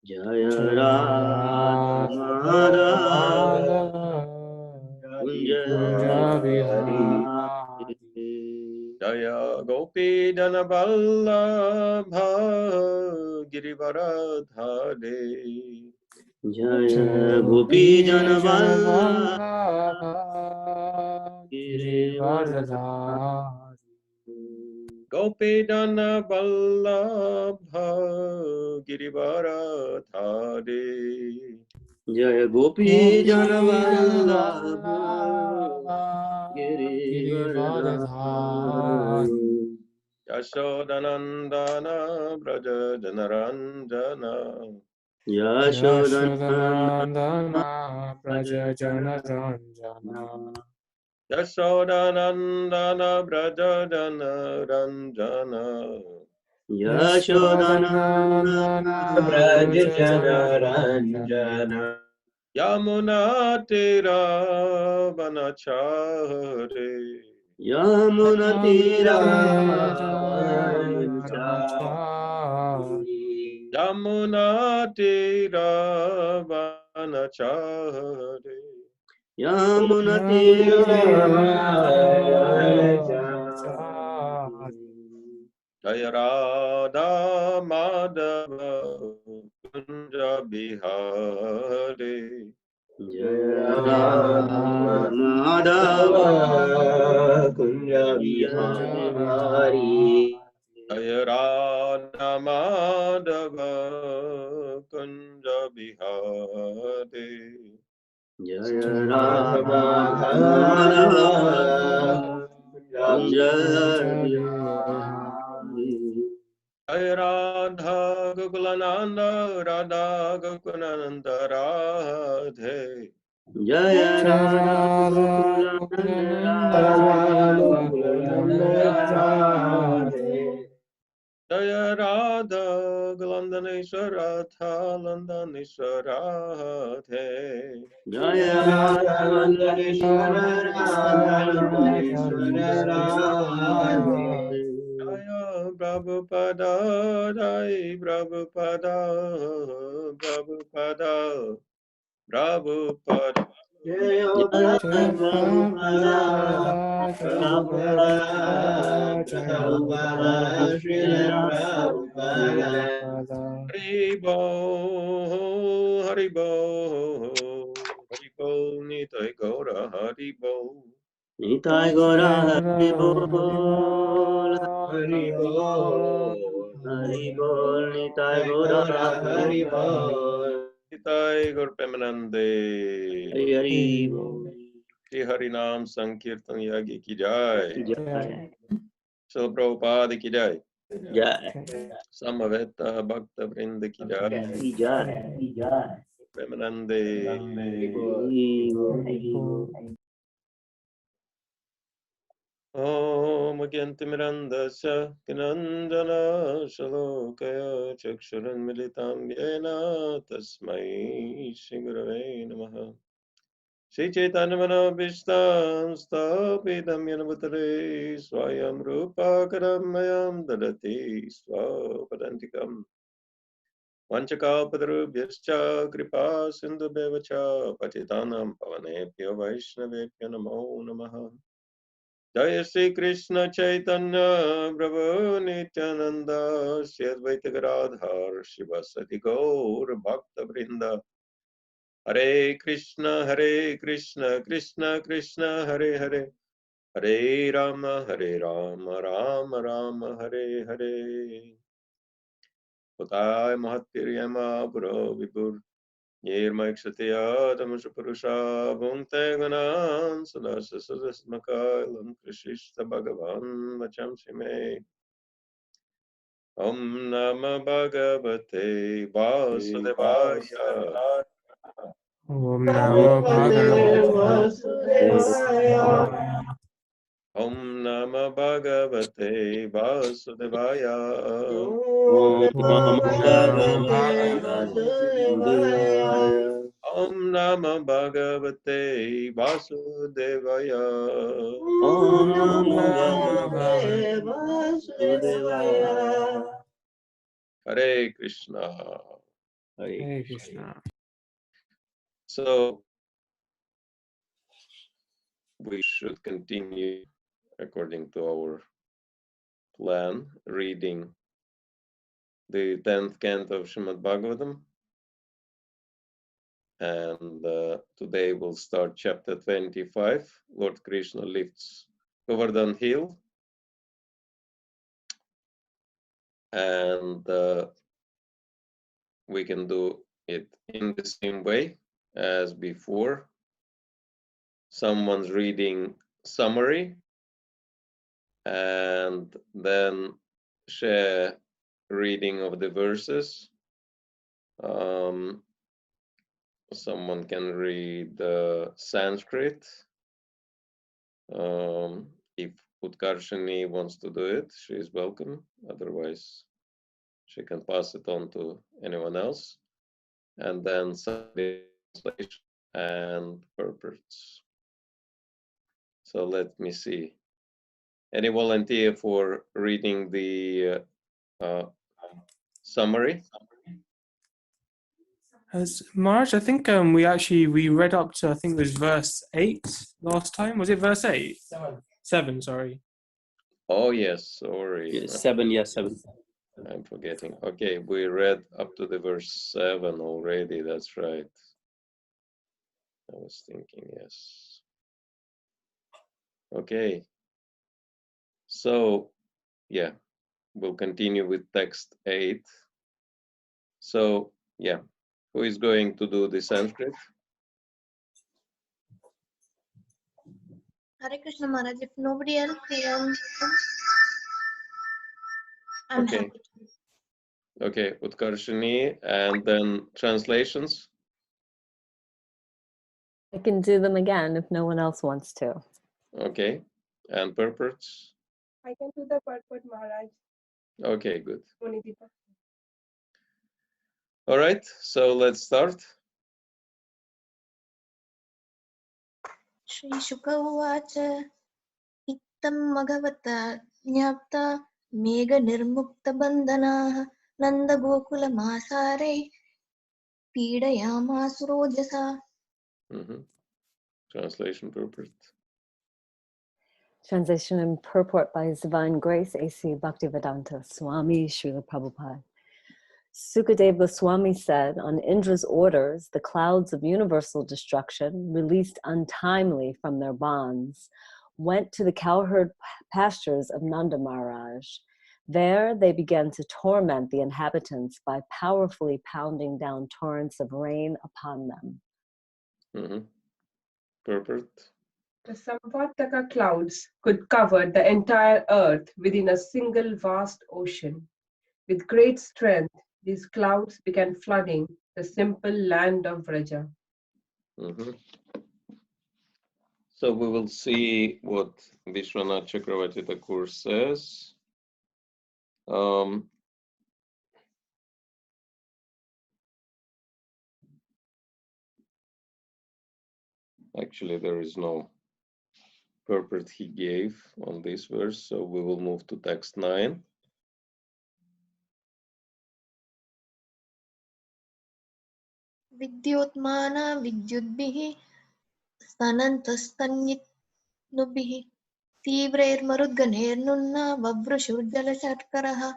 Jaya Radha Radha Madhava Madhava Kunja Kunja Bihari Vihari Jaya Gopi Jana Vallabha Girivaradhare Jaya Gopi Gopi Janavallabha Janavallabha Girivardhari Girivardhari Gopi Jana Vallabha Girivaradhare Jaya Gopi Gopi Janavallabha Janavallabha Girivardhari Girivardhari Yashodanandana Braja Janaranjana Yashodananda Yashodanandana Praja Janaranjana Yashodanandana Braja Janaranjana Yashodananda Yashodanandana Braja Praja Janaranjana Janaranjana Yamuna Tira Vanachare Yamuna Tira Yamunatiravanachari Yamuna Tira Vanachare Yamuna Yamunatiravanachari Jaya Radha Madhava Kunja Bihare Jaya Radha Madhava Radha Kunja Kunja Bihari Vihari Jaya Radha Madhava Kunja Bihare Jaya Radha Madhava Radha Kunja Kunja Bihari Jai Radha Gokulananda Radha Gokulananda Radhe Jaya Radha Radha Gokulananda Gokulananda Radha Radha Gokulananda Gokulananda Radhe Jaya Radha Galandaneshwara Thalandaneshwara Radhe Jaya Radha Vandana Radha Vandana Radha Radhe Jaya Prabhupada Jai Prabhupada Prabhupada Prabhupada Jaya Jai Prabhupada Prabhupada, Jai Prabhupada Prabhupada, Jai Prabhupada Srila Prabhupada Prabhupada. Haribo Haribo Haribo Nitai Gaura Haribo Nitai Jai Gora Hari Guru Bol Haribo, Hari Haribo, Bol Hari Bol Nitai Gora Hari Bol Nitai Gaur Pemanande Hari Hari Haribo. Bol Shri Harinam Sankirtan Yagi Ki Jai Jai Srila Prabhupada Ki Jai Jai Samaveta Bhakta Vrinda Ki Jai Jai Premanande Hari Bol Om Agyantimirandasya Kinanjana Shalokaya Chakshuran Militam Yena Tasmai Shri Gurave Namaha Shri Chaitanya Manabhishtam Sthapitam Yena Bhutale Swayam Rupa Karamayam Dadati Swapadantikam Vanchakapadarubhyascha Kripa Sindhubhyevacha Patitanam Pavanebhyo Vaishnavebhyo Namo Namaha Jai Shri Krishna Chaitanya Prabhu Nityananda Shri Advaita Gadadhar Shivasati Gaur Bhakta Vrinda Hare Krishna Krishna Krishna Hare Hare Hare Rama Rama Rama Hare Hare Utai Mahatiriyama Puro Vipur Nirmaikshatya Tamasapurusha Bhunte Ganan Sadasa Sadasmakailam Krishista Bhagavan Vacham Shime Om Nama Bhagavate Vasudevaya Om Namo Namaste Bhagavate Vasudevaya Vasudevaya. Om Nama Bhagavate Vasudevaya Om Om Namo Namo Bhagavate Bhagavate Vasudevaya Om Nama Bhagavate Vasudevaya Om Om Namo Namo Bhagavate Bhagavate Vasudevaya Hare Krishna Hare Krishna. So we should continue according to our plan, reading the 10th canto of Srimad Bhagavatam. And today we'll start chapter 25. Lord Krishna lifts Govardhan Hill. And we can do it in the same way as before. Someone's reading summary and then share reading of the verses. Someone can read Sanskrit. If Utkarshini wants to do it, she is welcome. Otherwise, she can pass it on to anyone else. And then some translation and purports. So let me see. Any volunteer for reading the summary? As Maharaj, I think we read up to, I think it was verse 8 last time. Was it verse 8? 7, sorry. Oh yes, sorry. 7, yes, 7. I'm forgetting. Okay, we read up to the verse 7 already. That's right. I was thinking, yes. Okay. So, yeah, we'll continue with text 8. So, yeah, who is going to do the Sanskrit? Hare Krishna Maharaj, if nobody else I'm Okay. happy. Okay, Utkarshini, and then translations. I can do them again if no one else wants to. Okay, and purports. I can do the purport, Maharaj. Okay, good. Munidipa. All right, so let's start. Shri Shuka Uvacha Ittam Magavata Jnapta Mega Nirmukta Bandhana Nanda Gokula Masare Pidayama Surojasa. Translation purport. Translation and purport by His Divine Grace, A.C. Bhaktivedanta Swami Srila Prabhupada. Sukadeva Goswami said, on Indra's orders, the clouds of universal destruction, released untimely from their bonds, went to the cowherd pastures of Nanda Maharaj. There they began to torment the inhabitants by powerfully pounding down torrents of rain upon them. Purport. The Samvartaka clouds could cover the entire earth within a single vast ocean. With great strength, these clouds began flooding the simple land of Vraja. So we will see what Vishwanath Chakravarti Thakur says. Actually, there is no purport he gave on this verse, so we will move to text 9. Vidyotmana Vidyudbihi Stanantastanyitnubihi Tivrairmarudganirnunna Vavrushurjala Shatkaraha.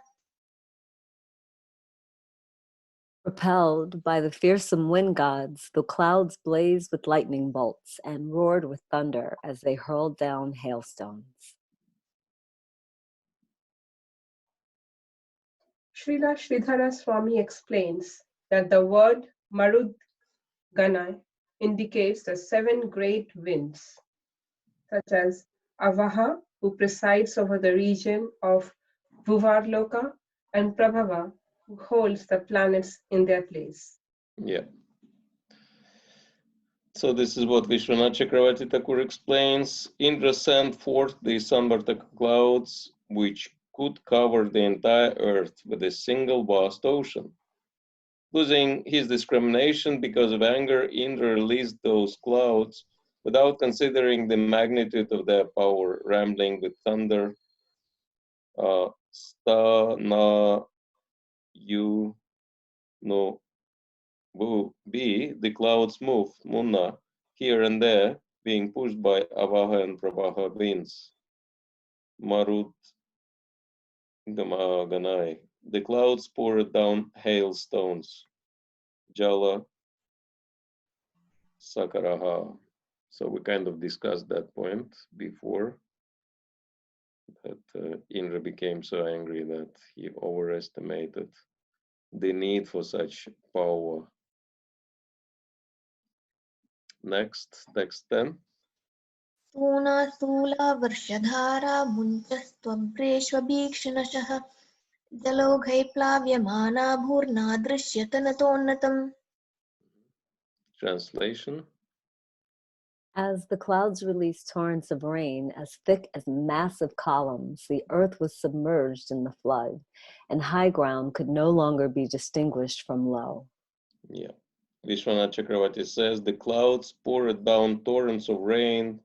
Propelled by the fearsome wind gods, the clouds blazed with lightning bolts and roared with thunder as they hurled down hailstones. Srila Sridhara Swami explains that the word Marudgana indicates the 7 great winds, such as Avaha, who presides over the region of Bhuvarloka, and Prabhava, who holds the planets in their place. Yeah. So this is what Vishwanath Chakravarti Thakur explains. Indra sent forth the Samvartaka clouds, which could cover the entire earth with a single vast ocean. Losing his discrimination because of anger, Indra released those clouds without considering the magnitude of their power, rambling with thunder. Sta na yu no B. The clouds move, Munna, here and there, being pushed by Avaha and Pravaha winds. Marut Ganai. The clouds poured down hailstones. Jala Sakaraha. So we kind of discussed that point before, that Indra became so angry that he overestimated the need for such power. Next, text 10. स्थूणा स्थूला वर्षधारा मुञ्चस्त्वभ्रेष्वभीक्षणशः जलौघै प्लाव्यमाना भूर्ना दृश्यत नतोन्नतम्. Translation. As the clouds released torrents of rain as thick as massive columns, the earth was submerged in the flood, and high ground could no longer be distinguished from low. Yeah. Vishwanath Chakravarti says the clouds poured down torrents of rain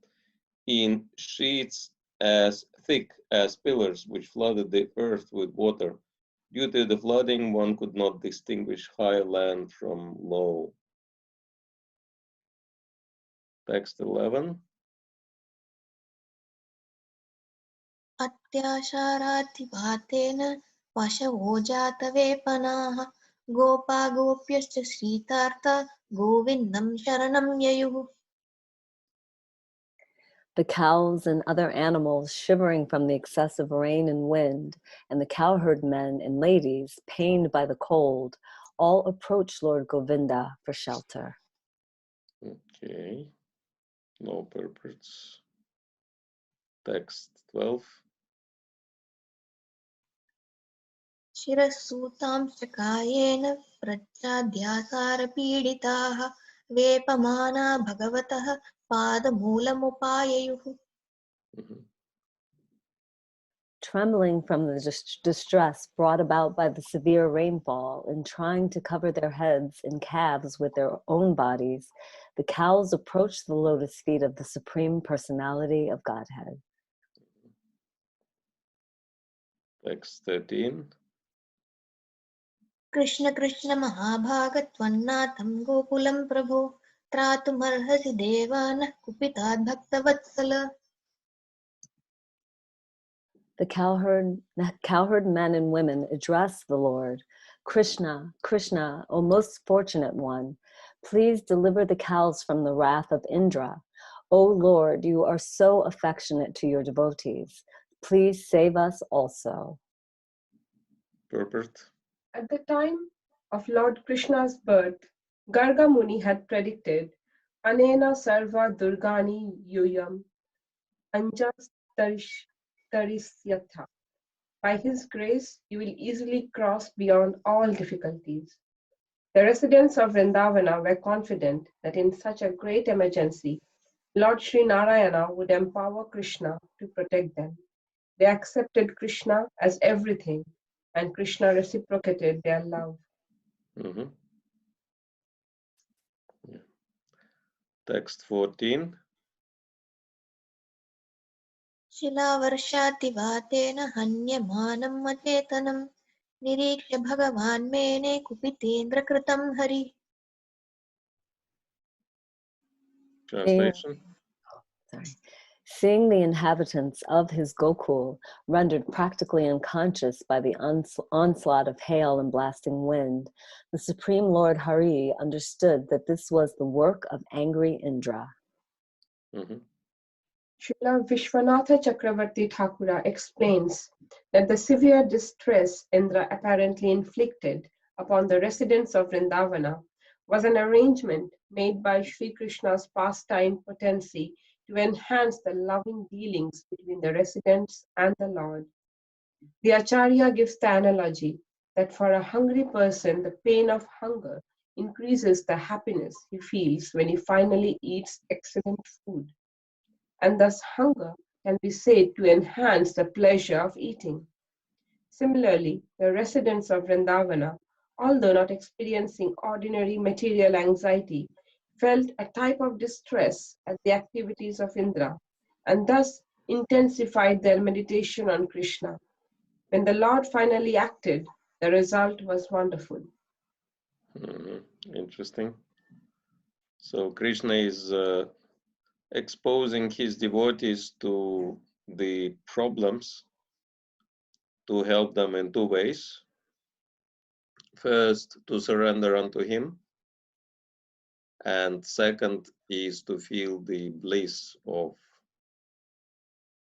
in sheets as thick as pillars, which flooded the earth with water. Due to the flooding, one could not distinguish high land from low. Text 11. अत्याशाराधिपातेन पशवो जातवेपनाः Gopa गोप्यश्च श्रीतार्ता गोविन्दं शरणं ययुः. The cows and other animals shivering from the excessive rain and wind, and the cowherd men and ladies pained by the cold, all approached Lord Govinda for shelter. Okay. No purports. Text 12. शिरःसूतां च कायेन प्रच्छाद्यासारपीडिताः वेपमाना भगवतः पादमूलमुपाययुः. Trembling from the distress brought about by the severe rainfall and trying to cover their heads and calves with their own bodies, the cows approached the lotus feet of the Supreme Personality of Godhead. Text 13. Krishna Krishna महाभाग त्वन्नाथं गोकुलं प्रभो त्रातुमर्हसि देवानः कुपिताद् भक्तवत्सल. The cowherd men and women addressed the Lord. Krishna, Krishna, O most fortunate one, please deliver the cows from the wrath of Indra. O Lord, you are so affectionate to your devotees. Please save us also. Purport. At the time of Lord Krishna's birth, Garga Muni had predicted, Anena sarva durgani yuyam anjas tarisyatha. By his grace, you will easily cross beyond all difficulties. The residents of Vrindavana were confident that in such a great emergency, Lord Sri Narayana would empower Krishna to protect them. They accepted Krishna as everything, and Krishna reciprocated their love. Yeah. Text 14. शिलावर्षातिवातेन हन्यमानं अचेतनं निरीक्ष्य भगवान् मेने कुपितेन्द्रकृतं Hari. Translation. Seeing the inhabitants of his Gokul rendered practically unconscious by the onslaught of hail and blasting wind, the Supreme Lord Hari understood that this was the work of angry Indra. Srila Vishwanatha Chakravarti Thakura explains that the severe distress Indra apparently inflicted upon the residents of Vrindavana was an arrangement made by Sri Krishna's pastime potency to enhance the loving dealings between the residents and the Lord. The Acharya gives the analogy that for a hungry person, the pain of hunger increases the happiness he feels when he finally eats excellent food. And thus hunger can be said to enhance the pleasure of eating. Similarly, the residents of Vrindavana, although not experiencing ordinary material anxiety, felt a type of distress at the activities of Indra, and thus intensified their meditation on Krishna. When the Lord finally acted, the result was wonderful. Interesting. So Krishna is exposing his devotees to the problems to help them in two ways. First, to surrender unto him, and second is to feel the bliss of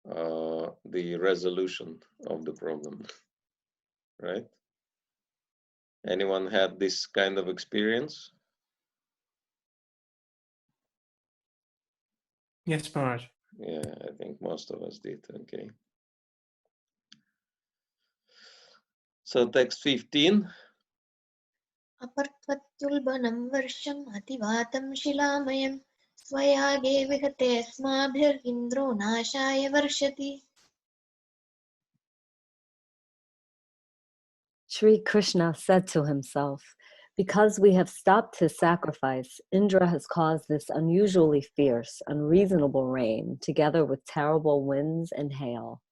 the resolution of the problem, right? Anyone had this kind of experience? Yes, Maharaj. Yeah, I think most of us did. Okay. So text 15. अपर्थ्वत्युल्बनं वर्षम् अतिवातं शिलामयं स्वयागे विहते अस्माभिरिन्द्रो नाशाय वर्षति. Sri Krishna said to himself, because we have stopped his sacrifice, Indra has caused this unusually fierce, unreasonable rain, together with terrible winds and hail.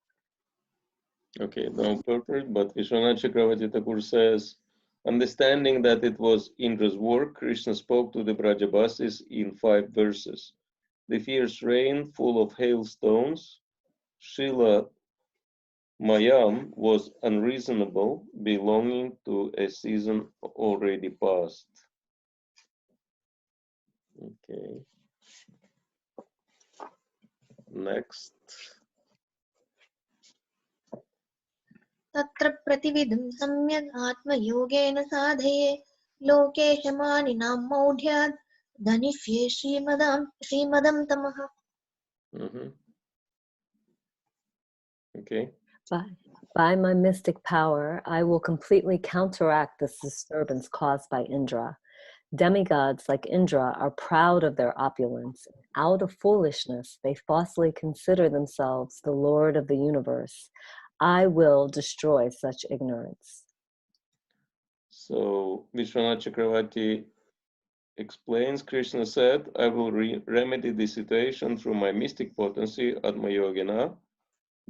Okay, no purport, but Vishwanath Chakravarti Thakur says, understanding that it was Indra's work, Krishna spoke to the Brajabasis in 5 verses. The fierce rain, full of hailstones, Shila Mayam, was unreasonable, belonging to a season already past. Okay. Next. तत्र प्रतिविधं सम्यग् आत्मयोगेन साधये लोकेशमानिनां मौढ्याद् धनिष्ये श्रीमदं तमः. Okay. By my mystic power, I will completely counteract this disturbance caused by Indra. Demigods like Indra are proud of their opulence. Out of foolishness, they falsely consider themselves the Lord of the universe. I will destroy such ignorance. So Vishwanath Chakravarti explains, Krishna said, I will remedy the situation through my mystic potency, Atma Yogena.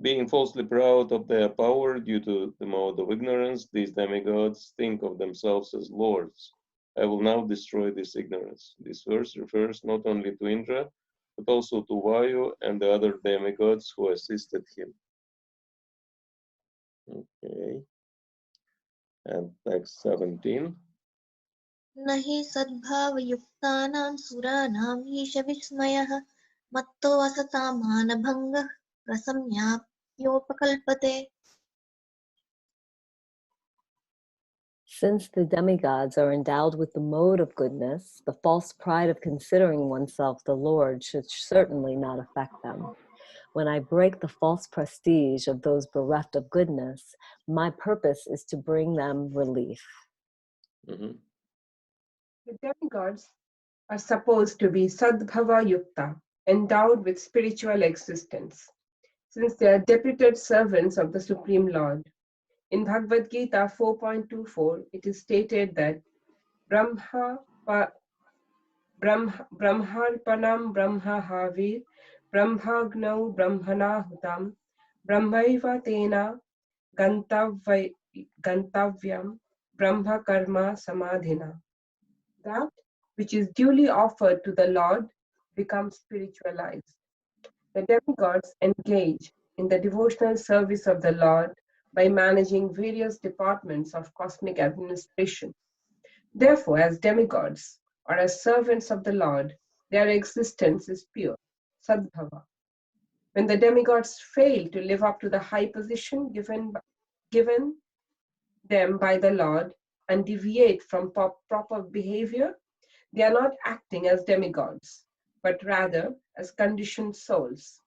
Being falsely proud of their power due to the mode of ignorance, these demigods think of themselves as lords. I will now destroy this ignorance. This verse refers not only to Indra, but also to Vayu and the other demigods who assisted him. Okay. And text 17. न हि सद्भावयुक्तानां सुराणां ईश विस्मयः मत्तो असतां मानभङ्गः प्रसंज्ञाप्योपकल्पते. Since the demigods are endowed with the mode of goodness, the false pride of considering oneself the Lord should certainly not affect them. When I break the false prestige of those bereft of goodness, my purpose is to bring them relief. The demigods are supposed to be Sadbhava Yukta, endowed with spiritual existence, since they are deputed servants of the Supreme Lord. In Bhagavad Gita 4.24, it is stated that Brahmarpanam Brahma Havir Brahmagnau Brahmana Hutam Brahmaiva Tena Gantavyam Brahma Karma Samadhina. That which is duly offered to the Lord becomes spiritualized. The demigods engage in the devotional service of the Lord by managing various departments of cosmic administration. Therefore, as demigods or as servants of the Lord, their existence is pure, sadbhava. When the demigods fail to live up to the high position given them by the Lord and deviate from proper behavior, they are not acting as demigods, but rather as conditioned souls.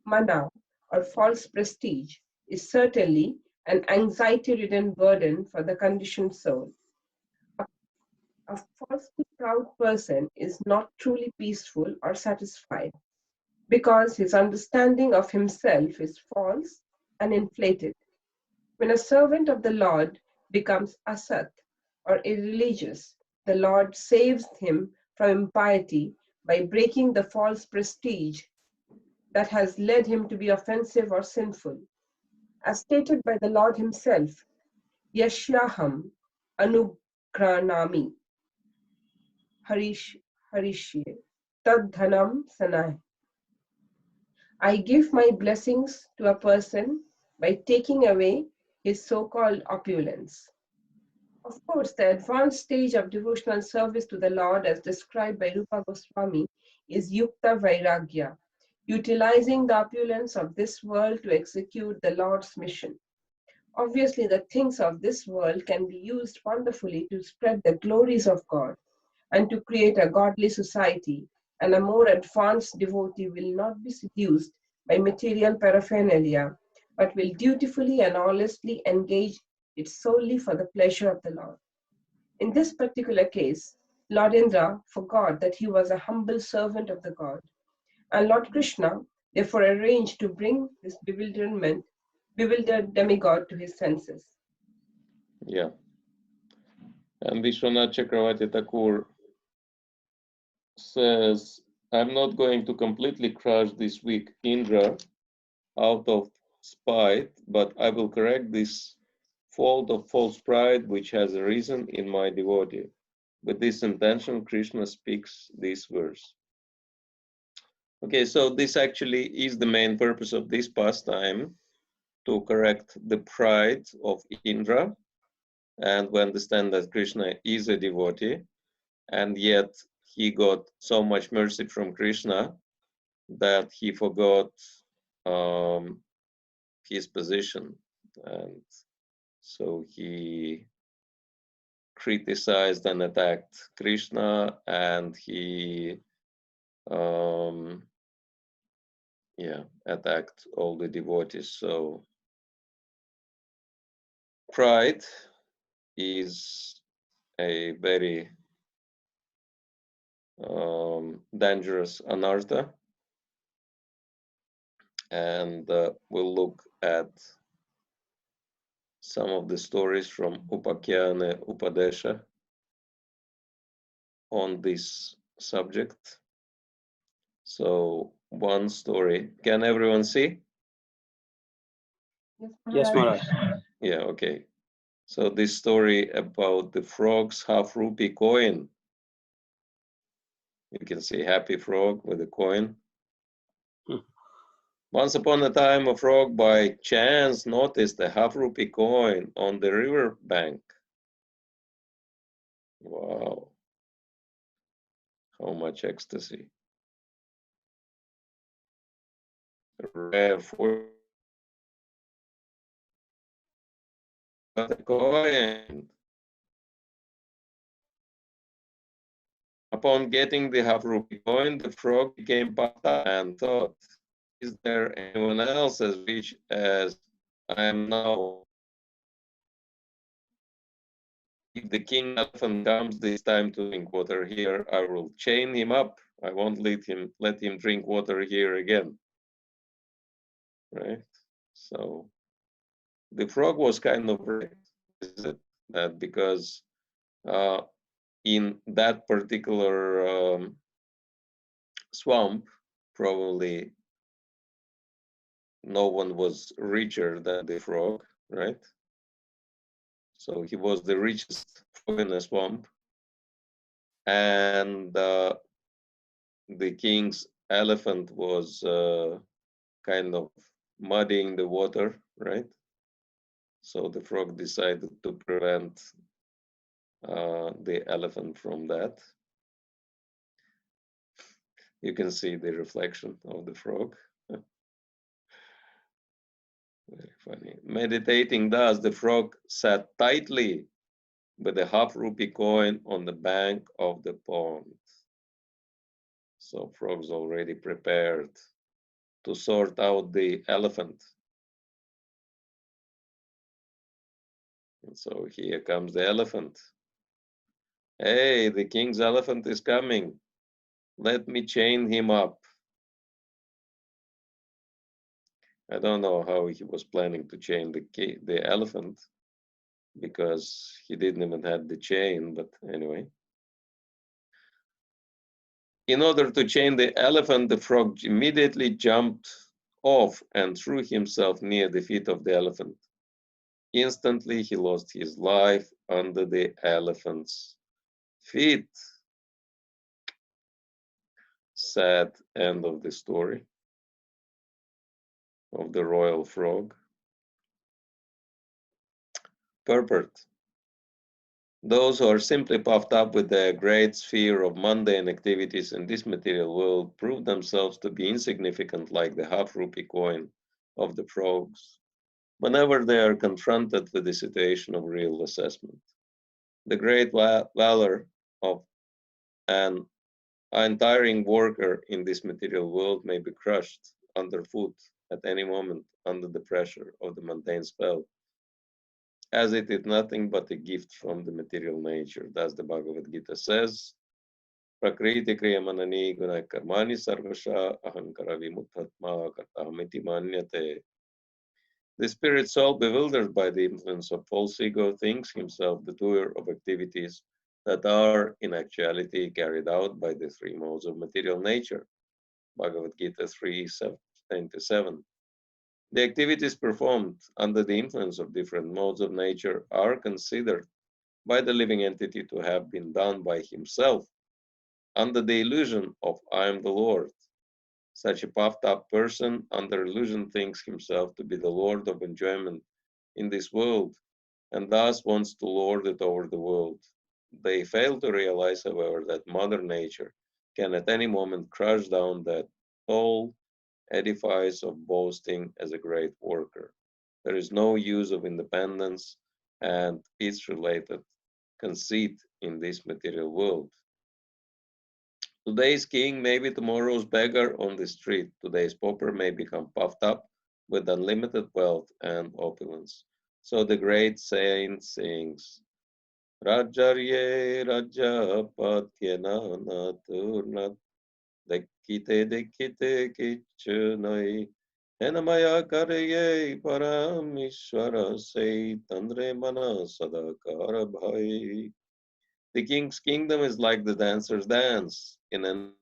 Mana, or false prestige, is certainly an anxiety-ridden burden for the conditioned soul. A falsely proud person is not truly peaceful or satisfied because his understanding of himself is false and inflated. When a servant of the Lord becomes asat or irreligious, the Lord saves him from impiety by breaking the false prestige that has led him to be offensive or sinful. As stated by the Lord himself, Yashyaham Anugranami, harishye tad dhanam sanai. I give my blessings to a person by taking away his so-called opulence. Of course, the advanced stage of devotional service to the Lord as described by Rupa Goswami is Yukta Vairagya, utilizing the opulence of this world to execute the Lord's mission. Obviously, the things of this world can be used wonderfully to spread the glories of God and to create a godly society, and a more advanced devotee will not be seduced by material paraphernalia, but will dutifully and honestly engage it solely for the pleasure of the Lord. In this particular case, Lord Indra forgot that he was a humble servant of the God, and Lord Krishna therefore arranged to bring this bewildered demigod to his senses. Yeah. And Vishwanath Chakravarti Thakur says, I'm not going to completely crush this weak Indra out of spite, but I will correct this fault of false pride which has arisen in my devotee. With this intention, Krishna speaks this verse. Okay, so this actually is the main purpose of this pastime, to correct the pride of Indra, and we understand that Krishna is a devotee, and yet he got so much mercy from Krishna that he forgot his position, and so he criticized and attacked Krishna, and he attacked all the devotees. So pride is a very dangerous anartha, and we'll look at some of the stories from Upakyana Upadesha on this subject. So one story, can everyone see? Yes, Maharaj. Yeah, okay. So this story about the frog's half rupee coin. You can see happy frog with a coin. Once upon a time, a frog by chance noticed a half rupee coin on the river bank. Wow, how much ecstasy. Rare for the coin. Upon getting the half rupee coin, the frog became puffed up and thought, is there anyone else as rich as I am now? If the king elephant comes this time to drink water here, I will chain him up. I won't let him drink water here again. Right? So the frog was kind of right, is it? That because in that particular swamp, probably no one was richer than the frog, right? So he was the richest frog in the swamp, and the king's elephant was kind of muddying the water, right? So the frog decided to prevent the elephant from that. You can see the reflection of the frog. Very funny. Meditating thus, the frog sat tightly with a half rupee coin on the bank of the pond. So frog's already prepared to sort out the elephant. And so here comes the elephant. Hey, the king's elephant is coming. Let me chain him up. I don't know how he was planning to chain the elephant, because he didn't even have the chain, but anyway. In order to chain the elephant, the frog immediately jumped off and threw himself near the feet of the elephant. Instantly, he lost his life under the elephant's feet. sad end of the story of the royal frog. Purport. Those who are simply puffed up with the great sphere of mundane activities in this material world prove themselves to be insignificant, like the half-rupee coin of the frogs, whenever they are confronted with the situation of real assessment. The great valor of an untiring worker in this material world may be crushed underfoot at any moment under the pressure of the mundane spell, as it is nothing but a gift from the material nature. Thus the Bhagavad Gita says, Prakriti kriyamanani guna karmani sarvasha ahankara vimuttatma kartamiti manyate. The spirit soul, bewildered by the influence of false ego, thinks himself the doer of activities that are in actuality carried out by the three modes of material nature. Bhagavad Gita 3:27. The activities performed under the influence of different modes of nature are considered by the living entity to have been done by himself under the illusion of I am the Lord. Such a puffed up person under illusion thinks himself to be the Lord of enjoyment in this world and thus wants to lord it over the world. They fail to realize, however, that Mother Nature can at any moment crush down that whole edifice of boasting as a great worker. There is no use of independence and peace-related conceit in this material world. Today's king may be tomorrow's beggar on the street. Today's pauper may become puffed up with unlimited wealth and opulence. So the great saint sings, Rajarye Raja Patyana Naturnat Dekite Kichunai Enamaya Karye Paramishwara Say Tandre Mana Sadakara Bhai. The king's kingdom is like the dancer's dance in an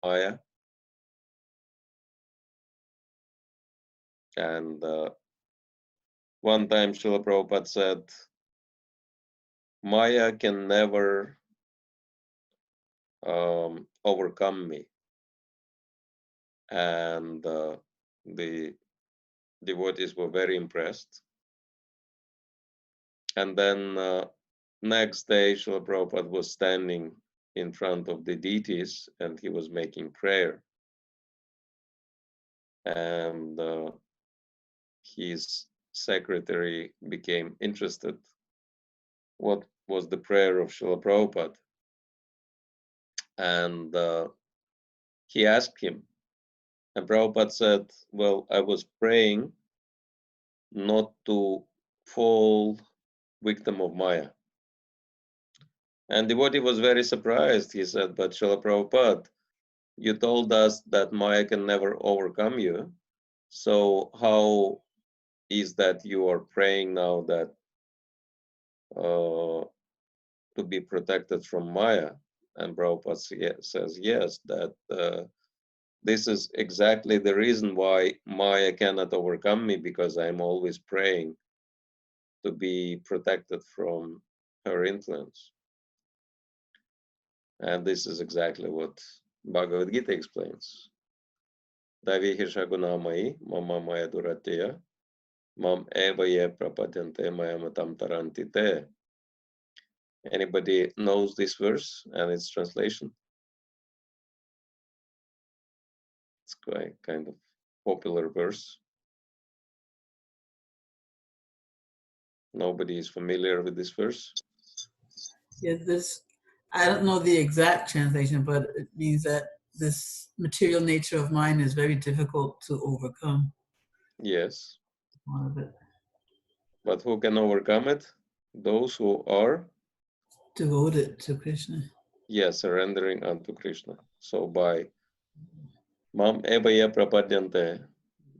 Maya. And one time Srila Prabhupada said, Maya can never overcome me. And the devotees were very impressed. And then next day, Srila Prabhupada was standing in front of the deities and he was making prayer. And his secretary became interested. What was the prayer of Srila Prabhupada? And he asked him. And Prabhupada said, well, I was praying not to fall victim of Maya. And devotee was very surprised. He said, but Srila Prabhupada, you told us that Maya can never overcome you. So how is that you are praying now that to be protected from Maya? And Prabhupada says, yes, that this is exactly the reason why Maya cannot overcome me, because I'm always praying to be protected from her influence. And this is exactly what Bhagavad Gita explains. Davi Hishagunamai, Mama Maya Durateya, Mam Eva Ye Prapadyante Maya Matam Tarantite. Anybody knows this verse and its translation? It's quite kind of popular verse. Nobody is familiar with this verse? Yeah, I don't know the exact translation, but it means that this material nature of mine is very difficult to overcome. Yes. One of it. But who can overcome it? Those who are Devoted to Krishna. yes, surrendering unto Krishna. So by Mam Ebaya Prapadyante,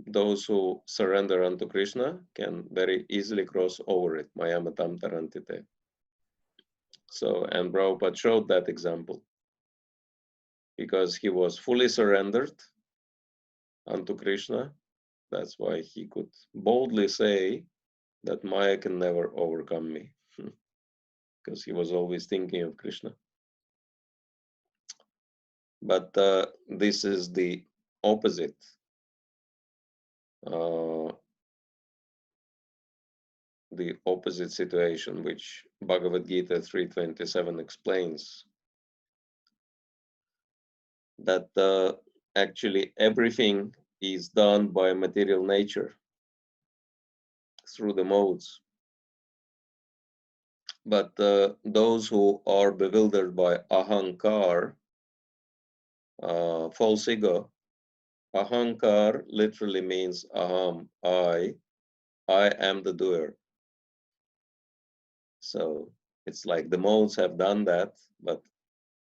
those who surrender unto Krishna can very easily cross over it. Mayamatam Tarantite. So, and Prabhupada showed that example because he was fully surrendered unto Krishna. That's why he could boldly say that Maya can never overcome me, because he was always thinking of Krishna. But this is the opposite. The opposite situation, which Bhagavad Gita 3:27 explains, that actually everything is done by material nature through the modes. But those who are bewildered by ahankar, false ego, ahankar literally means aham, I am the doer. So it's like the modes have done that, but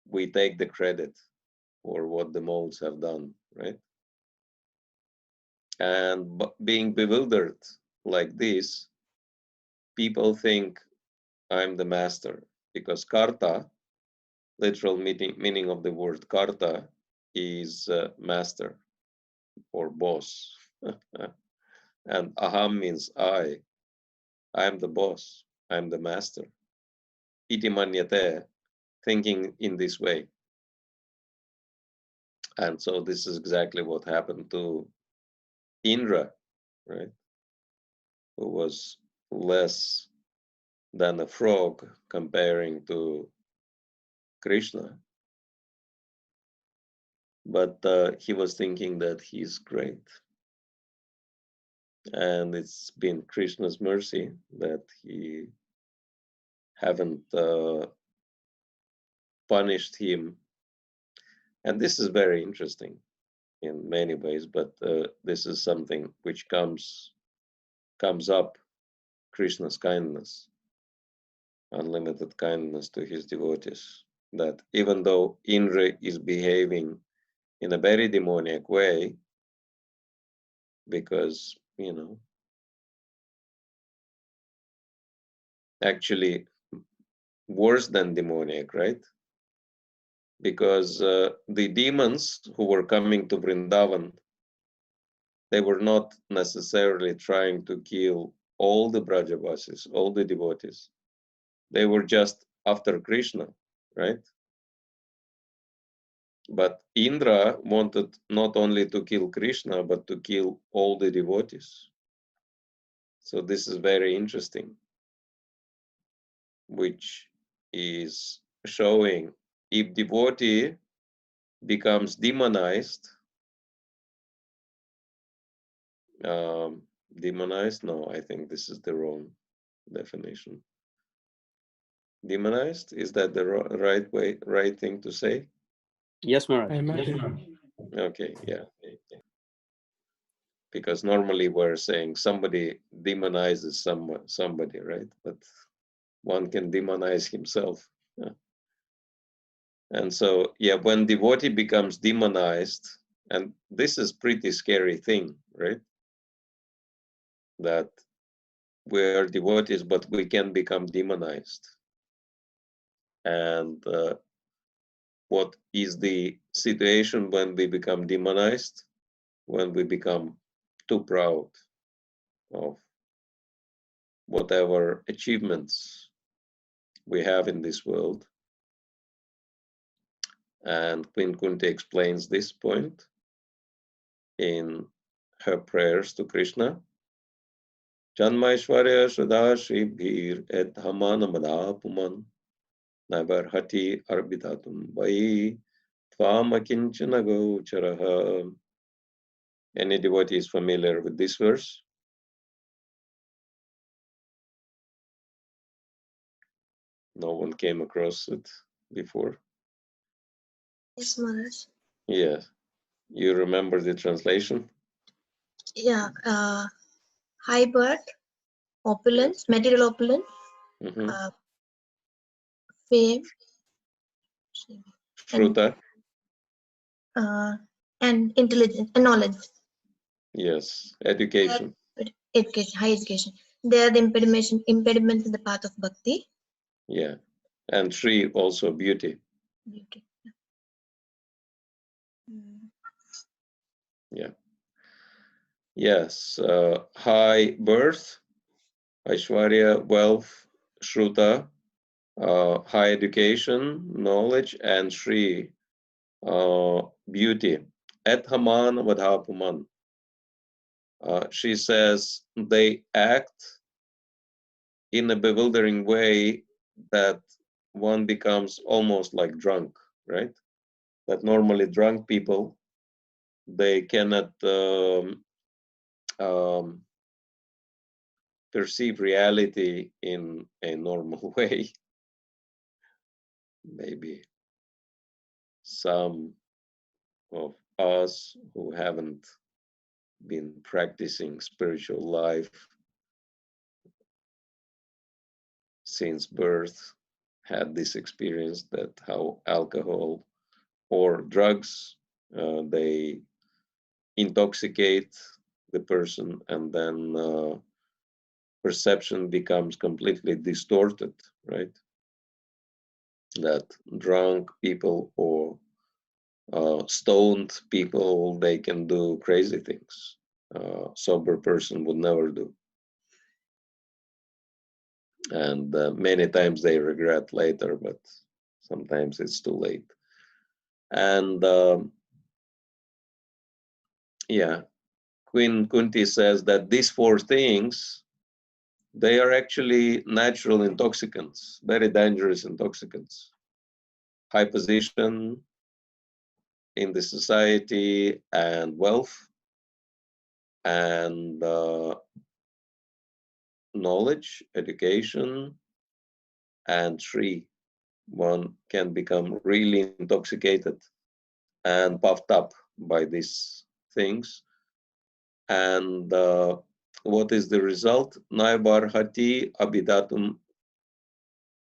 we take the credit for what the modes have done, right? And being bewildered like this, people think I'm the master, because karta, literal meaning of the word karta, is master or boss. And aham means I am the boss, I'm the master. Iti manyate, thinking in this way. And so this is exactly what happened to Indra, right? Who was less than a frog comparing to Krishna. But he was thinking that he's great. And it's been Krishna's mercy that he haven't punished him. And this is very interesting in many ways, but this is something which comes up, Krishna's kindness, unlimited kindness to his devotees, that even though Indra is behaving in a very demoniac way, because, actually worse than demoniac, right? Because the demons who were coming to Vrindavan, they were not necessarily trying to kill all the Brajavasis, all the devotees. They were just after Krishna, right? But Indra wanted not only to kill Krishna, but to kill all the devotees. So this is very interesting, which is showing if devotee becomes demonized, demonized? No, I think this is the wrong definition. Demonized, is that the right thing to say? Yes, Maharaj. I imagine. Okay, yeah. Because normally we're saying somebody demonizes somebody, right? But one can demonize himself. Yeah. And so, yeah, when devotee becomes demonized, and this is pretty scary thing, right? That we are devotees, but we can become demonized. And what is the situation when we become demonized? When we become too proud of whatever achievements we have in this world. And Queen Kunti explains this point in her prayers to Krishna. Janmaishwarya Shraddha Shribhir Ed Hamanamada Puman Nabar Hati Arbitatum Vai Tvamakinchana Gocharaha. Any devotee is familiar with this verse? No one came across it before? Yes, Maharaj. Yes. You remember the translation? Yeah. High birth, opulence, material opulence, Mm-hmm. fame, Shruta? and intelligence and knowledge. Yes. Education. Education, high education. They are the impediments in the path of bhakti. Yeah. And Shri also beauty. Beauty. Yeah. Yes. High birth, Aishwarya, wealth, Shruta, high education, knowledge, and Shri, beauty. Et Haman Vadhapuman. She says they act in a bewildering way that one becomes almost like drunk, right? That normally drunk people, they cannot perceive reality in a normal way. Maybe some of us who haven't been practicing spiritual life since birth had this experience that how alcohol or drugs they intoxicate the person, and then perception becomes completely distorted, right? That drunk people or stoned people, they can do crazy things. Sober person would never do. And many times they regret later, but sometimes it's too late. And yeah, Queen Kunti says that these four things, they are actually natural intoxicants, very dangerous intoxicants. High position in the society and wealth and knowledge, education, and Shri. One can become really intoxicated and puffed up by these things. And what is the result? Naibarhati abidatum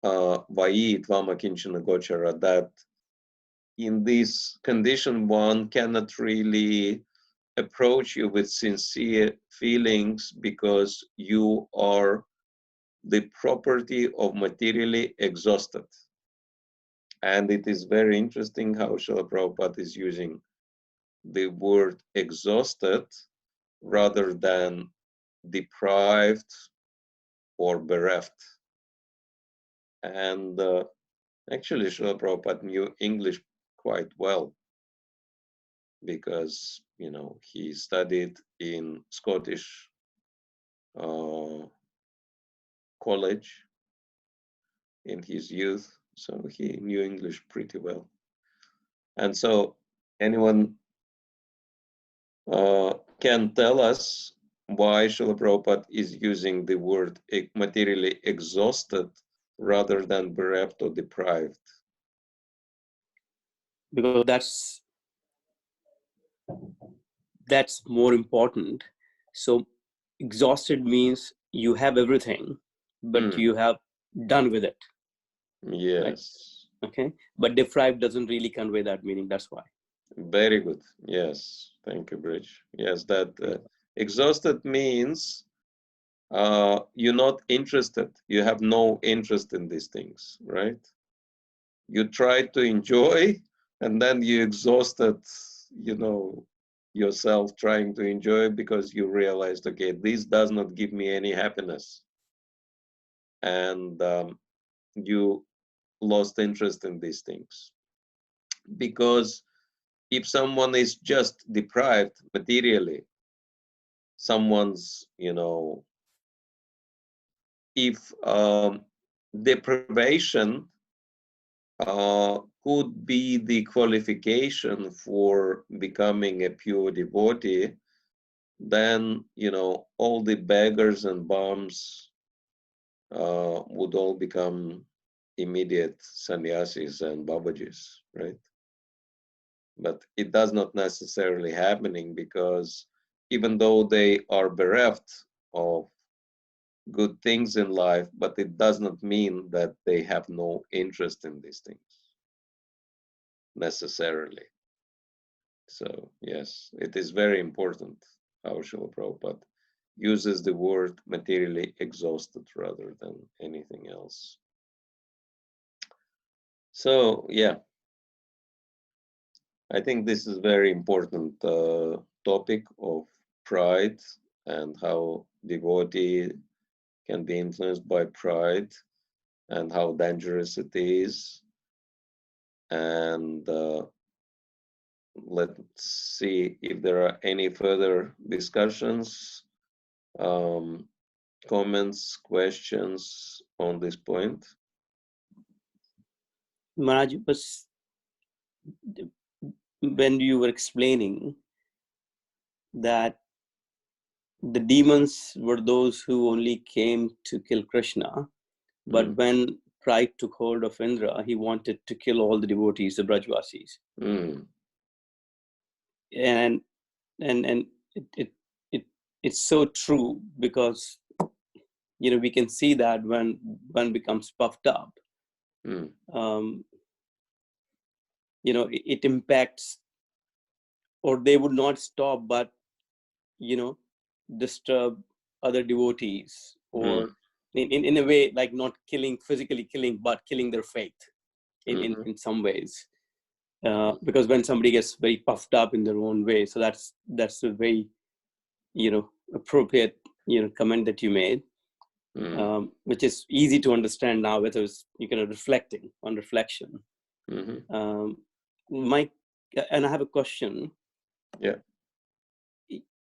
vai tvama kinchana gochara, that in this condition one cannot really approach you with sincere feelings because you are the property of materially exhausted. And it is very interesting how Srila Prabhupada is using the word exhausted rather than deprived or bereft. And actually, Srila Prabhupada knew English quite well because, you know, he studied in Scottish college in his youth, so he knew English pretty well. And so anyone can tell us why Srila Prabhupada is using the word materially exhausted rather than bereft or deprived? Because that's more important. So exhausted means you have everything, but you have done with it. Yes. Right? Okay. But deprived doesn't really convey that meaning. That's why. Very good. Yes. Thank you, Bridge. Yes, that exhausted means you're not interested. You have no interest in these things, right? You try to enjoy, and then you exhausted, you know, yourself trying to enjoy because you realized, okay, this does not give me any happiness. And you lost interest in these things. Because if someone is just deprived materially, someone's, you know, if deprivation could be the qualification for becoming a pure devotee, then, you know, all the beggars and bums would all become immediate sannyasis and babajis, right? But it does not necessarily happening because even though they are bereft of good things in life, but it does not mean that they have no interest in these things necessarily. So yes, it is very important how Srila Prabhupada uses the word materially exhausted rather than anything else. So yeah, I think this is very important topic of pride and how devotee can be influenced by pride and how dangerous it is. And let's see if there are any further discussions, comments, questions on this point. Maharaj, when you were explaining that the demons were those who only came to kill Krishna, but when pride took hold of Indra, he wanted to kill all the devotees, the Brajvasis. And it's so true, because we can see that when one becomes puffed up, it impacts, or they would not stop but disturb other devotees, or in a way, like not physically killing, but killing their faith in some ways. Because when somebody gets very puffed up in their own way, so that's a very appropriate comment that you made, which is easy to understand now, whether it's reflecting on reflection. Mike, and I have a question. Yeah.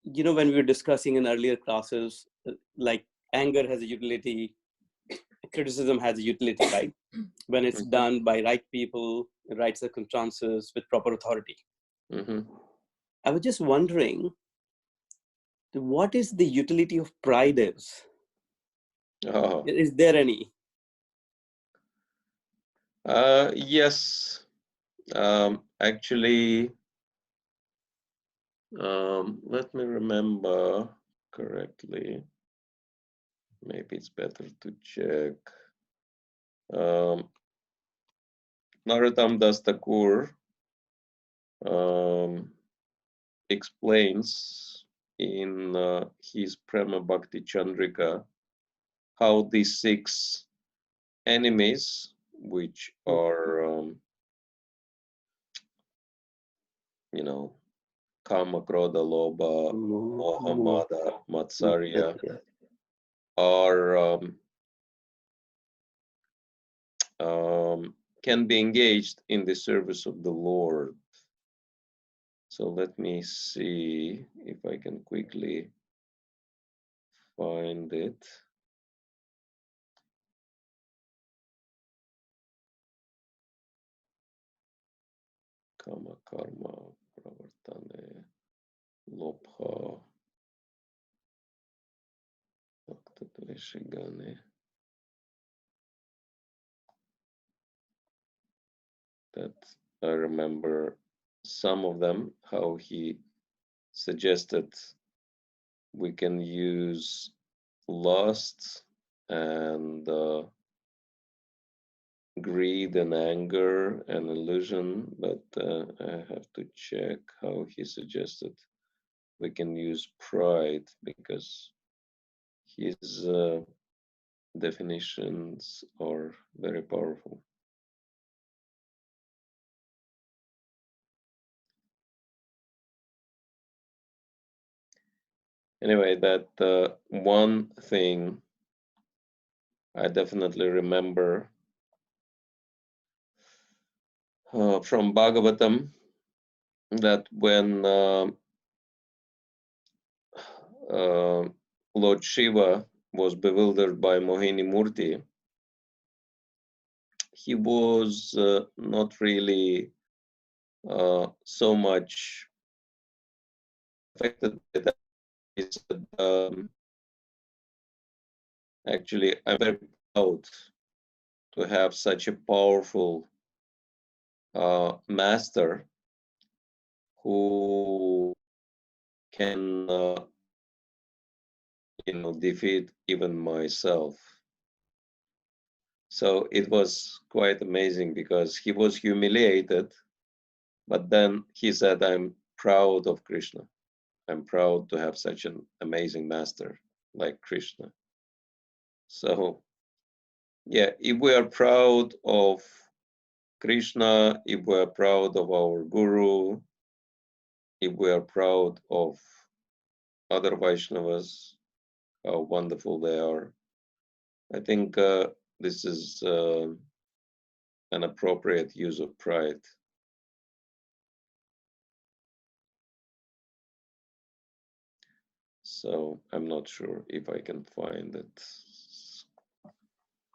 When we were discussing in earlier classes, like anger has a utility, criticism has a utility, right? When it's done by right people, right circumstances, with proper authority. I was just wondering, what is the utility of pride is? Is there any? Yes. Actually, let me remember correctly. Maybe it's better to check. Narottam Das Thakur explains in his Prema Bhakti Chandrika how these 6 enemies, which are Kama, Krodha, Lobha, Moha, Mada, Matsarya, are can be engaged in the service of the Lord. So let me see if I can quickly find it. Kama, Karma, Pravartane, Lobha, Bhakta-Dveshigane. That I remember some of them, how he suggested we can use lust and greed and anger and illusion, but I have to check how he suggested we can use pride, because his definitions are very powerful. Anyway, that one thing I definitely remember from Bhagavatam, that when Lord Shiva was bewildered by Mohini Murti, he was not really so much affected by that. He said, actually, I'm very proud to have such a powerful master who can defeat even myself. So it was quite amazing, because he was humiliated, but then he said, I'm proud of Krishna. I'm proud to have such an amazing master like Krishna. So yeah, if we are proud of Krishna, if we are proud of our Guru, if we are proud of other Vaishnavas, how wonderful they are. I think this is an appropriate use of pride. So I'm not sure if I can find it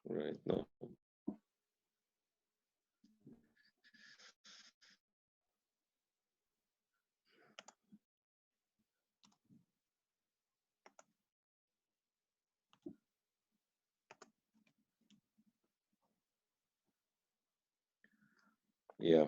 right now. Yeah.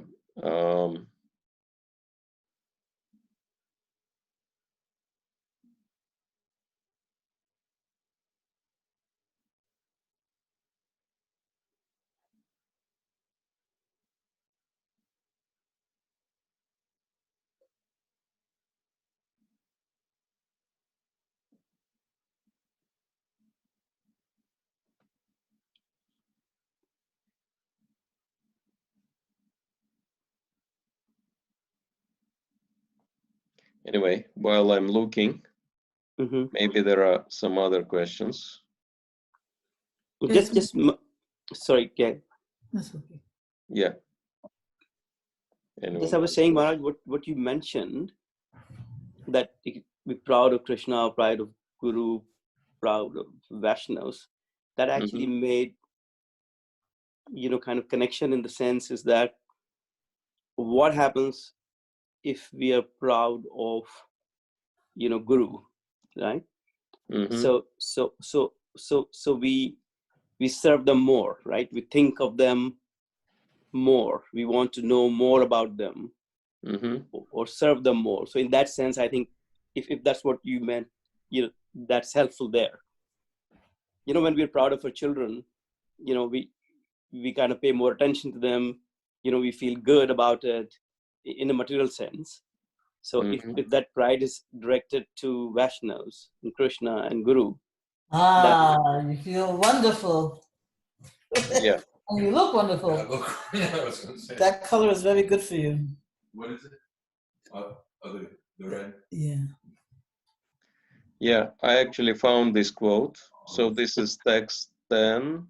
Anyway, while I'm looking, maybe there are some other questions. Sorry, yeah. That's okay. Yeah. Just I was saying, Maharaj, what you mentioned, that we're proud of Krishna, proud of Guru, proud of Vaishnavas, that actually made, kind of connection in the sense is that what happens if we are proud of, Guru, right? So we serve them more, right? We think of them more. We want to know more about them or serve them more. So in that sense, I think if that's what you meant, that's helpful there. When we're proud of our children, we kind of pay more attention to them. We feel good about it in a material sense. So if that pride is directed to Vaishnavas and Krishna and Guru, you feel wonderful. Yeah. And you look wonderful. I was gonna say. That color is very good for you. What is it? The red? Yeah. Yeah, I actually found this quote. So this is text 10.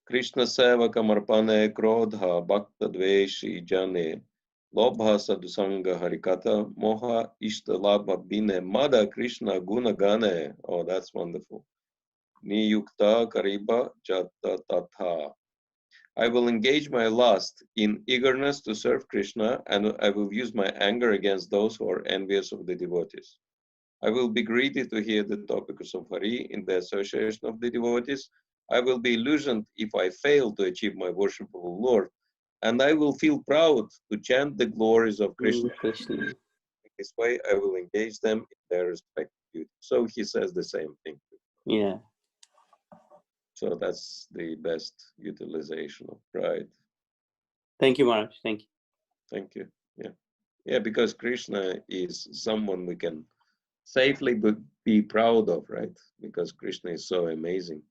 Krishna seva kamarpane krodha bhakta dveshi jane lobha sadhusanga harikata moha ishtalabha bine mada Krishna guna gane. Oh, that's wonderful. Niyukta kariba jata tatha. I will engage my lust in eagerness to serve Krishna, and I will use my anger against those who are envious of the devotees. I will be greedy to hear the topics of Hari in the association of the devotees. I will be illusioned if I fail to achieve my worshipful Lord, and I will feel proud to chant the glories of Krishna. In this way, I will engage them in their respective duties. So he says the same thing. Yeah. So that's the best utilization of pride. Thank you, Maharaj. Thank you. Thank you. Yeah. Yeah, because Krishna is someone we can safely be proud of, right? Because Krishna is so amazing.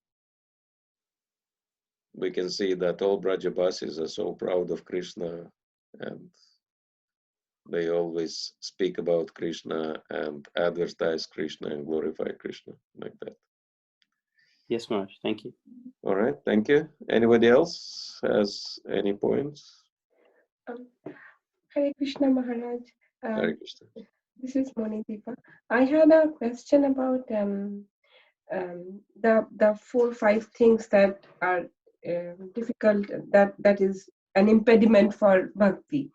We can see that all Brajabasis are so proud of Krishna, and they always speak about Krishna and advertise Krishna and glorify Krishna like that. Yes, Maharaj. Thank you. All right, thank you. Anybody else has any points? Hare Krishna Maharaj. Hare Krishna. This is Moni Deepa. I had a question about the 4 or 5 things that are difficult, that is an impediment for bhakti.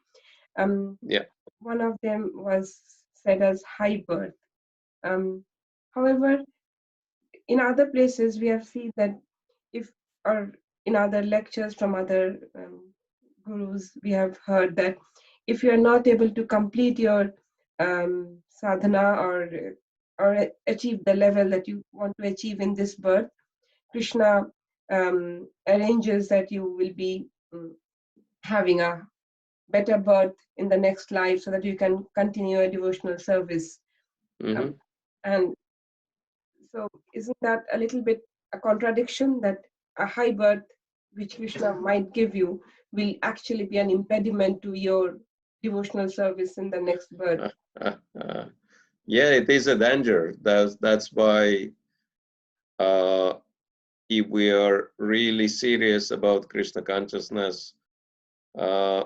Yeah. One of them was said as high birth. However, in other places we have seen that or in other lectures from other gurus, we have heard that if you are not able to complete your sadhana or achieve the level that you want to achieve in this birth, Krishna arranges that you will be having a better birth in the next life so that you can continue a devotional service. And so isn't that a little bit a contradiction, that a high birth which Krishna might give you will actually be an impediment to your devotional service in the next birth. Yeah, it is a danger. That's why if we are really serious about Krishna consciousness,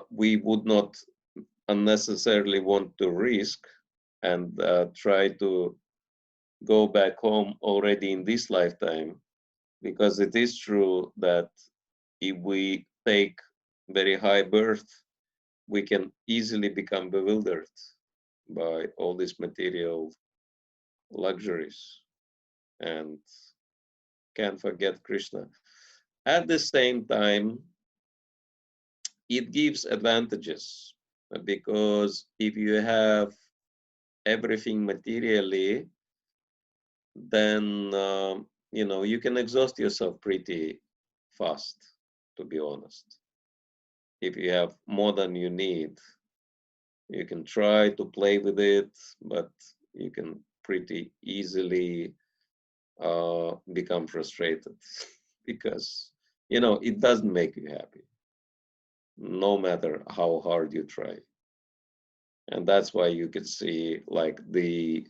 we would not unnecessarily want to risk and try to go back home already in this lifetime, because it is true that if we take very high birth, we can easily become bewildered by all these material luxuries and can't forget Krishna. At the same time, it gives advantages, because if you have everything materially, then you can exhaust yourself pretty fast, to be honest. If you have more than you need, you can try to play with it, but you can pretty easily become frustrated because it doesn't make you happy, no matter how hard you try. And that's why you can see, like, the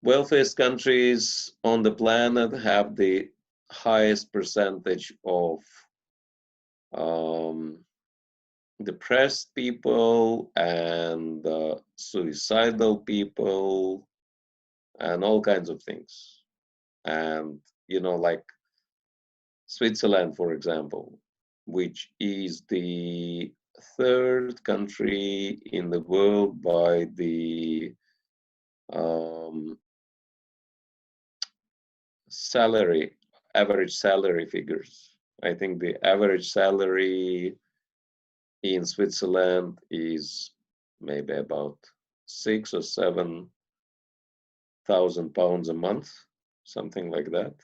wealthiest countries on the planet have the highest percentage of depressed people and suicidal people and all kinds of things. And like Switzerland, for example, which is the third country in the world by the average salary figures. I think the average salary in Switzerland is maybe about 6,000 or 7,000 pounds a month, something like that.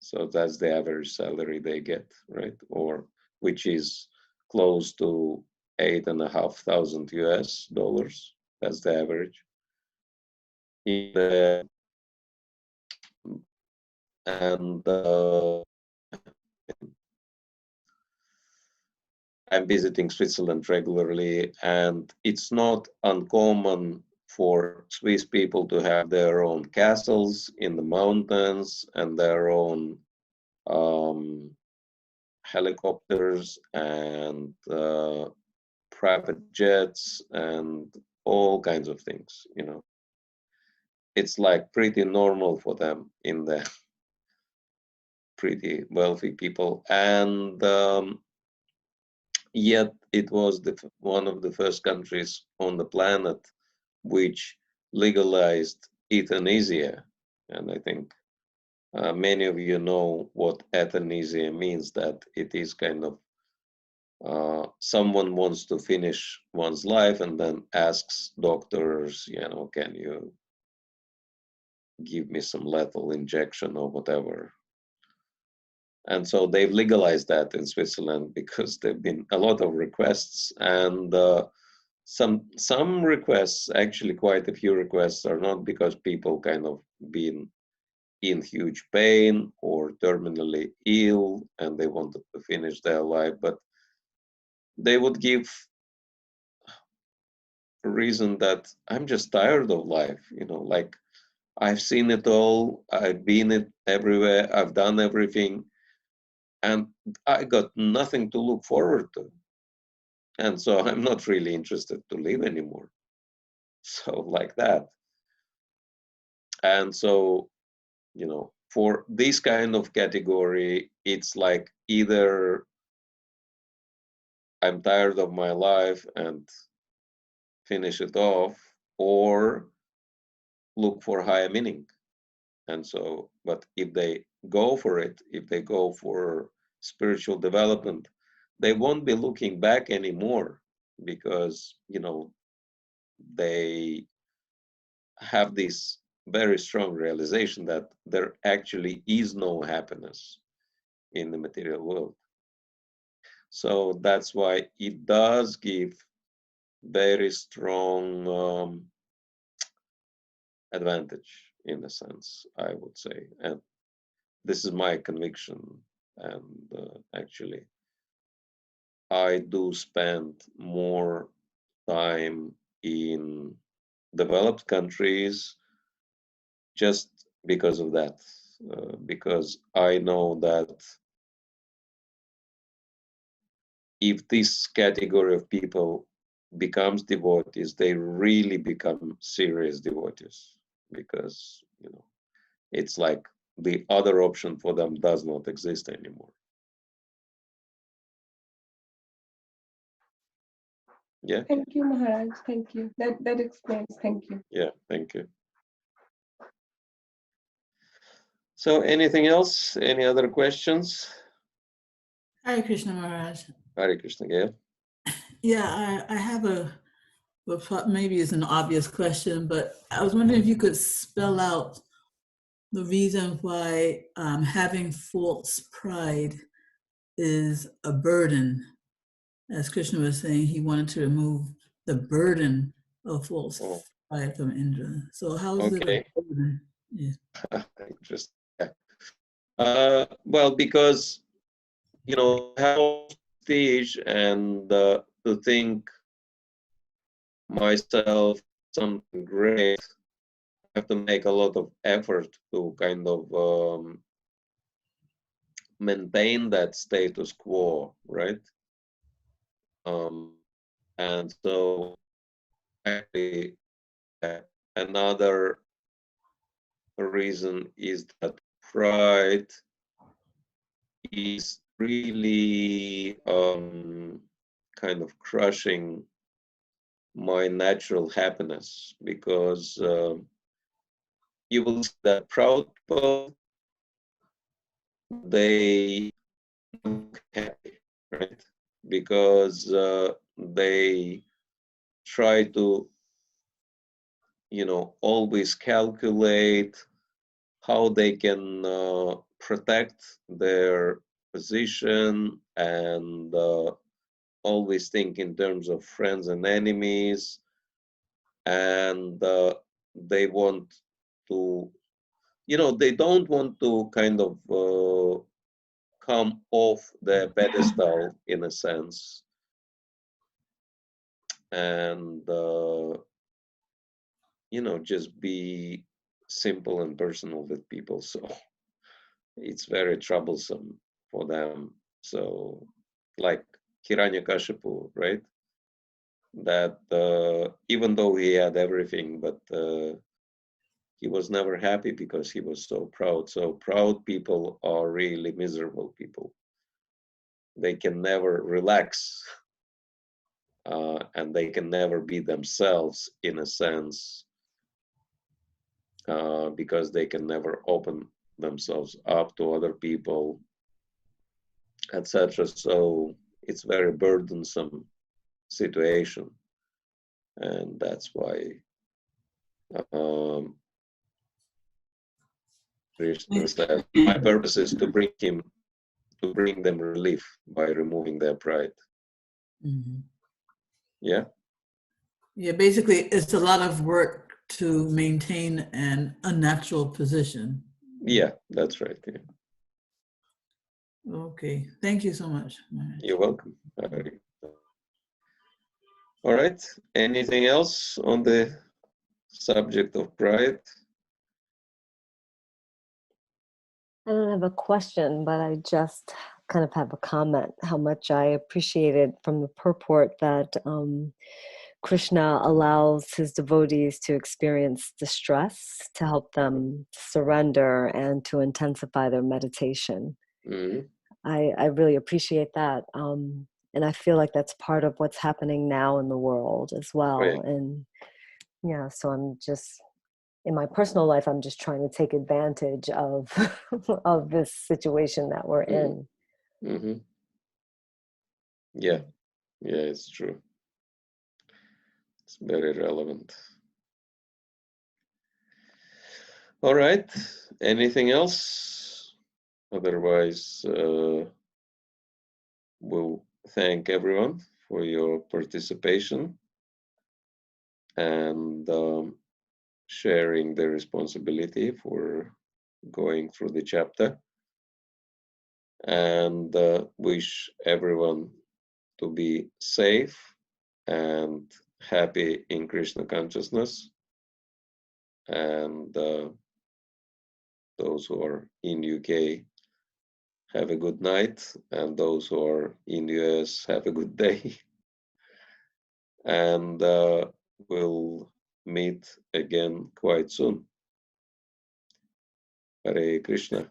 So that's the average salary they get, right? Or which is close to $8,500 US dollars. That's the average. And I'm visiting Switzerland regularly, and it's not uncommon for Swiss people to have their own castles in the mountains and their own helicopters and private jets and all kinds of things. It's like pretty normal for them in the pretty wealthy people. And yet it was one of the first countries on the planet which legalized euthanasia. And I think many of you know what euthanasia means, that it is kind of someone wants to finish one's life and then asks doctors, can you give me some lethal injection or whatever. And so they've legalized that in Switzerland because there've been a lot of requests, and some requests, actually quite a few requests, are not because people kind of been in huge pain or terminally ill and they wanted to finish their life, but they would give a reason that I'm just tired of life, like I've seen it all, I've been it everywhere, I've done everything, and I got nothing to look forward to. And so I'm not really interested to live anymore. So like that. And so, for this kind of category, it's like either I'm tired of my life and finish it off, or look for higher meaning. And so, but if they go for it, if they go for spiritual development, they won't be looking back anymore, because they have this very strong realization that there actually is no happiness in the material world. So that's why it does give very strong advantage, in a sense, I would say. And this is my conviction. And actually, I do spend more time in developed countries just because of that, because I know that if this category of people becomes devotees, they really become serious devotees, because it's like the other option for them does not exist anymore. Yeah. Thank you, Maharaj. Thank you. That explains. Thank you. Yeah. Thank you. So, anything else? Any other questions? Hare Krishna Maharaj. Hare Krishna, Gail. Yeah, I have well, maybe it's an obvious question, but I was wondering if you could spell out the reason why having false pride is a burden. As Krishna was saying, he wanted to remove the burden of false pride from Indra. So how is it a burden? Yeah. Interesting. Well, because have prestige and to think myself something great, I have to make a lot of effort to kind of maintain that status quo, right? And so actually another reason is that pride is really kind of crushing my natural happiness, because you will see that proud people, they look happy, right? Because they try to always calculate how they can protect their position, and always think in terms of friends and enemies, and they want to, they don't want to kind of come off the pedestal in a sense, and just be simple and personal with people. So it's very troublesome for them. So like Hiranyakashipu, right? That even though he had everything, but he was never happy because he was so proud. So proud people are really miserable people. They can never relax, and they can never be themselves in a sense, because they can never open themselves up to other people, etc. So it's very burdensome situation, and that's why Krishna said, "My purpose is to bring them relief by removing their pride." Mm-hmm. Yeah. Yeah. Basically, it's a lot of work to maintain an unnatural position. Yeah, that's right. Yeah. Okay. Thank you so much. You're welcome. All right. Anything else on the subject of pride? I don't have a question, but I just kind of have a comment how much I appreciated from the purport that Krishna allows his devotees to experience distress to help them surrender and to intensify their meditation. Mm-hmm. I really appreciate that. And I feel like that's part of what's happening now in the world as well. Right. And yeah, so I'm just, in my personal life, I'm just trying to take advantage of of this situation that we're in. Mm-hmm. Yeah, it's true. It's very relevant. All right. Anything else? Otherwise, we'll thank everyone for your participation and sharing the responsibility for going through the chapter. and wish everyone to be safe and happy in Krishna consciousness. And those who are in UK, have a good night, and those who are in US, have a good day. And we'll meet again quite soon. Hare Krishna.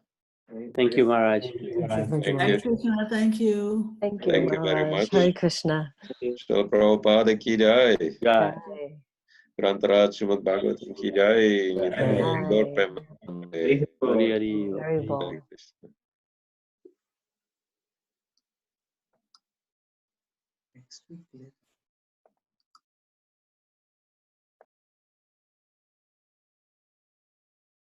Thank you, Maharaj. Thank you, Thank Maharaj. you. Krishna, thank you. Thank you, Thank you very Maharaj. much. Hare Krishna. Srila Prabhupada ki jai. Jai. Jai. Grantaraj Srimad Bhagavatam ki jai. Jai. Gaur Prem. Hari Hari. Very well. Hare Krishna. Next week,